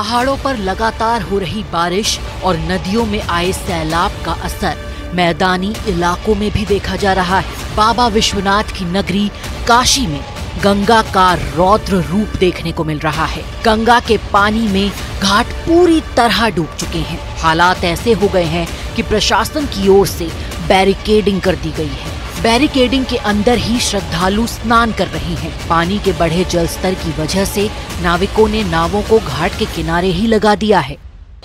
पहाड़ों पर लगातार हो रही बारिश और नदियों में आए सैलाब का असर मैदानी इलाकों में भी देखा जा रहा है। बाबा विश्वनाथ की नगरी काशी में गंगा का रौद्र रूप देखने को मिल रहा है। गंगा के पानी में घाट पूरी तरह डूब चुके हैं। हालात ऐसे हो गए हैं कि प्रशासन की ओर से बैरिकेडिंग कर दी गई है। बैरिकेडिंग के अंदर ही श्रद्धालु स्नान कर रहे हैं। पानी के बढ़े जल स्तर की वजह से नाविकों ने नावों को घाट के किनारे ही लगा दिया है।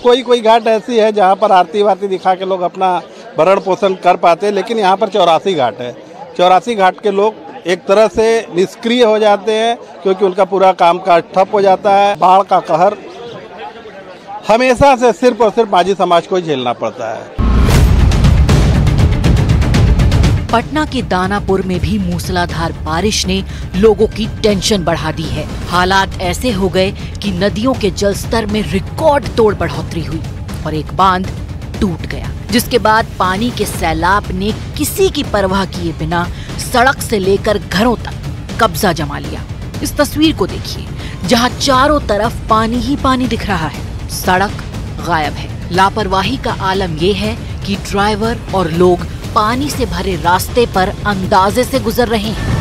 कोई घाट ऐसी है जहाँ पर आरती वारती दिखा के लोग अपना भरण पोषण कर पाते, लेकिन यहाँ पर 84 घाट है। 84 घाट के लोग एक तरह से निष्क्रिय हो जाते हैं क्योंकि उनका पूरा काम काज ठप हो जाता है। बाढ़ का कहर हमेशा से सिर्फ और सिर्फ माझी समाज को ही झेलना पड़ता है। पटना के दानापुर में भी मूसलाधार बारिश ने लोगों की टेंशन बढ़ा दी है। हालात ऐसे हो गए कि नदियों के जलस्तर में रिकॉर्ड तोड़ बढ़ोतरी हुई और एक बांध टूट गया, जिसके बाद पानी के सैलाब ने किसी की परवाह किए बिना सड़क से लेकर घरों तक कब्जा जमा लिया। इस तस्वीर को देखिए, जहां चारों तरफ पानी ही पानी दिख रहा है, सड़क गायब है। लापरवाही का आलम यह है कि ड्राइवर और लोग पानी से भरे रास्ते पर अंदाजे से गुजर रहे हैं।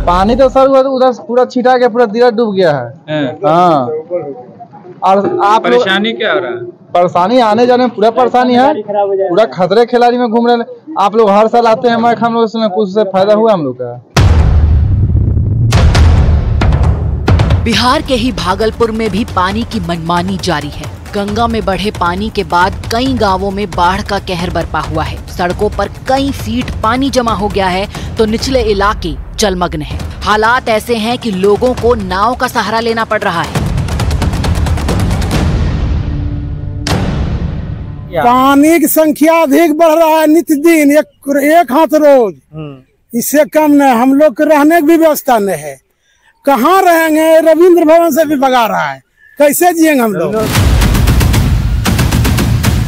पानी तो सर उधर पूरा छिटा के पूरा दिया डूब गया है। हाँ, और आप परेशानी क्या हो रहा है? परेशानी आने जाने में पूरा परेशानी है। पूरा खतरे खिलाड़ी में घूम रहे हैं। आप लोग हर साल आते हैं, हम लोग इसमें कुछ से फायदा हुआ हम लोग का। बिहार के ही भागलपुर में भी पानी की मनमानी जारी है। गंगा में बढ़े पानी के बाद कई गांवों में बाढ़ का कहर बरपा हुआ है। सड़कों पर कई फीट पानी जमा हो गया है तो निचले इलाके जलमग्न हैं। हालात ऐसे हैं कि लोगों को नाव का सहारा लेना पड़ रहा है। पानी की संख्या अधिक बढ़ रहा है, नित्य दिन एक हाथ रोज। इससे कम न हम लोग के रहने की भी व्यवस्था नहीं है। कहाँ रहेंगे? रविंद्र भवन से भी भगा रहा है, कैसे जिएंगे हम लोग?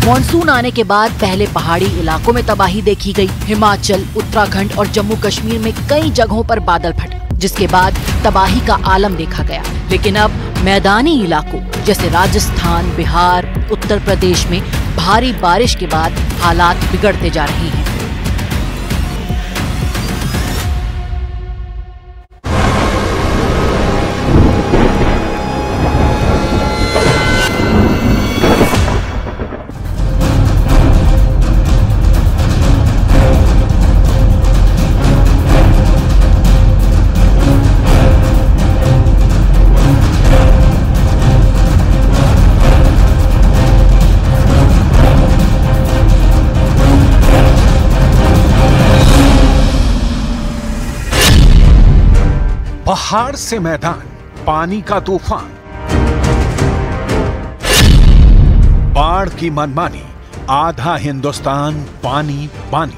मॉनसून आने के बाद पहले पहाड़ी इलाकों में तबाही देखी गई। हिमाचल, उत्तराखंड और जम्मू कश्मीर में कई जगहों पर बादल फटे, जिसके बाद तबाही का आलम देखा गया। लेकिन अब मैदानी इलाकों जैसे राजस्थान, बिहार, उत्तर प्रदेश में भारी बारिश के बाद हालात बिगड़ते जा रहे हैं। पहाड़ से मैदान, पानी का तूफान, बाढ़ की मनमानी, आधा हिंदुस्तान पानी पानी।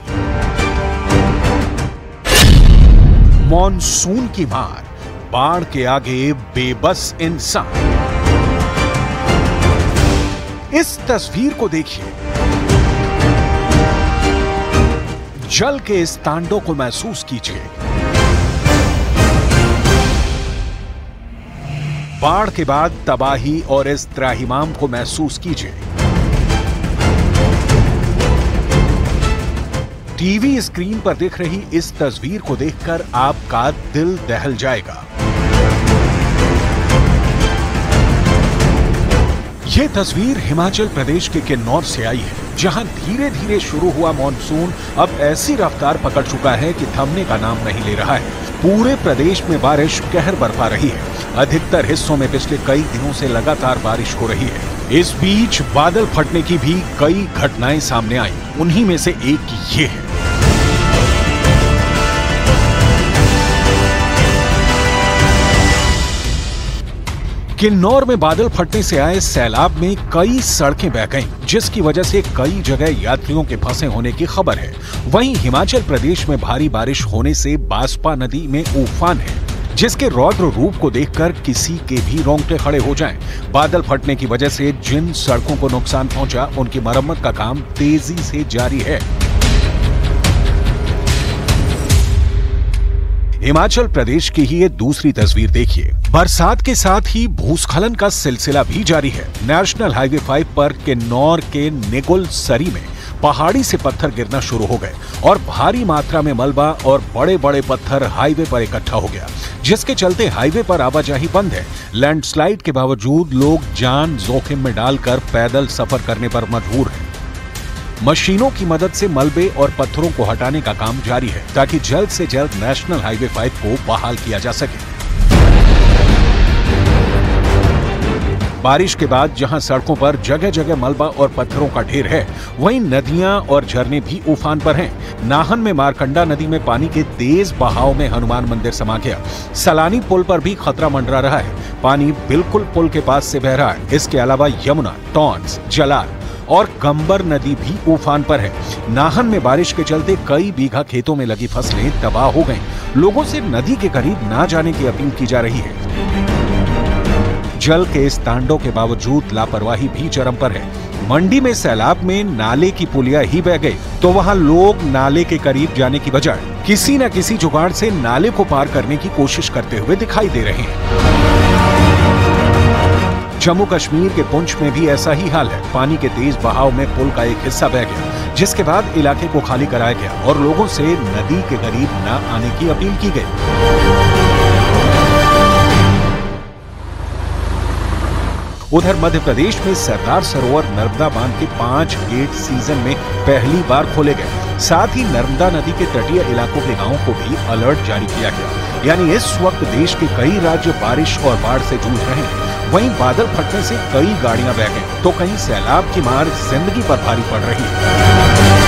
मॉनसून की मार, बाढ़ के आगे बेबस इंसान। इस तस्वीर को देखिए, जल के इस तांडव को महसूस कीजिए। बाढ़ के बाद तबाही और इस त्राहिमाम को महसूस कीजिए। टीवी स्क्रीन पर दिख रही इस तस्वीर को देखकर आपका दिल दहल जाएगा। यह तस्वीर हिमाचल प्रदेश के किन्नौर से आई है, जहां धीरे धीरे शुरू हुआ मॉनसून अब ऐसी रफ्तार पकड़ चुका है कि थमने का नाम नहीं ले रहा है। पूरे प्रदेश में बारिश कहर बरपा रही है। अधिकतर हिस्सों में पिछले कई दिनों से लगातार बारिश हो रही है। इस बीच बादल फटने की भी कई घटनाएं सामने आई। उन्हीं में से एक ये है। किन्नौर में बादल फटने से आए सैलाब में कई सड़कें बह गईं, जिसकी वजह से कई जगह यात्रियों के फंसे होने की खबर है। वहीं हिमाचल प्रदेश में भारी बारिश होने से बास्पा नदी में उफान है, जिसके रौद्र रूप को देखकर किसी के भी रोंगटे खड़े हो जाएं। बादल फटने की वजह से जिन सड़कों को नुकसान पहुंचा, उनकी मरम्मत का काम तेजी से जारी है। हिमाचल प्रदेश की ही ये दूसरी तस्वीर देखिए। बरसात के साथ ही भूस्खलन का सिलसिला भी जारी है। नेशनल हाईवे 5 पर किन्नौर के निगुल सरी में पहाड़ी से पत्थर गिरना शुरू हो गए और भारी मात्रा में मलबा और बड़े बड़े पत्थर हाईवे पर इकट्ठा हो गया, जिसके चलते हाईवे पर आवाजाही बंद है। लैंडस्लाइड के बावजूद लोग जान जोखिम में डालकर पैदल सफर करने पर मजबूर हैं। मशीनों की मदद से मलबे और पत्थरों को हटाने का काम जारी है ताकि जल्द से जल्द नेशनल हाईवे 5 को बहाल किया जा सके। बारिश के बाद जहां सड़कों पर जगह जगह मलबा और पत्थरों का ढेर है, वहीं नदियां और झरने भी उफान पर हैं। नाहन में मारकंडा नदी में पानी के तेज बहाव में हनुमान मंदिर समा गया। सलानी पुल पर भी खतरा मंडरा रहा है, पानी बिल्कुल पुल के पास से बह रहा है। इसके अलावा यमुना, टॉन्स, जलाल और गंबर नदी भी उफान पर है। नाहन में बारिश के चलते कई बीघा खेतों में लगी फसलें तबाह हो गईं। लोगों से नदी के करीब ना जाने की अपील की जा रही है। जल के इस तांडव के बावजूद लापरवाही भी चरम पर है। मंडी में सैलाब में नाले की पुलिया ही बह गई तो वहां लोग नाले के करीब जाने की बजाय किसी न किसी जुगाड़ से नाले को पार करने की कोशिश करते हुए दिखाई दे रहे हैं। जम्मू कश्मीर के पुंछ में भी ऐसा ही हाल है। पानी के तेज बहाव में पुल का एक हिस्सा बह गया, जिसके बाद इलाके को खाली कराया गया और लोगों से नदी के करीब न आने की अपील की गई। उधर मध्य प्रदेश में सरदार सरोवर नर्मदा बांध के 5 गेट सीजन में पहली बार खोले गए। साथ ही नर्मदा नदी के तटीय इलाकों के गांवों को भी अलर्ट जारी किया गया। यानी इस वक्त देश के कई राज्य बारिश और बाढ़ से जूझ रहे हैं। वहीं बादल फटने से कई गाड़ियां बह गईं, तो कहीं सैलाब की मार जिंदगी पर भारी पड़ रही है।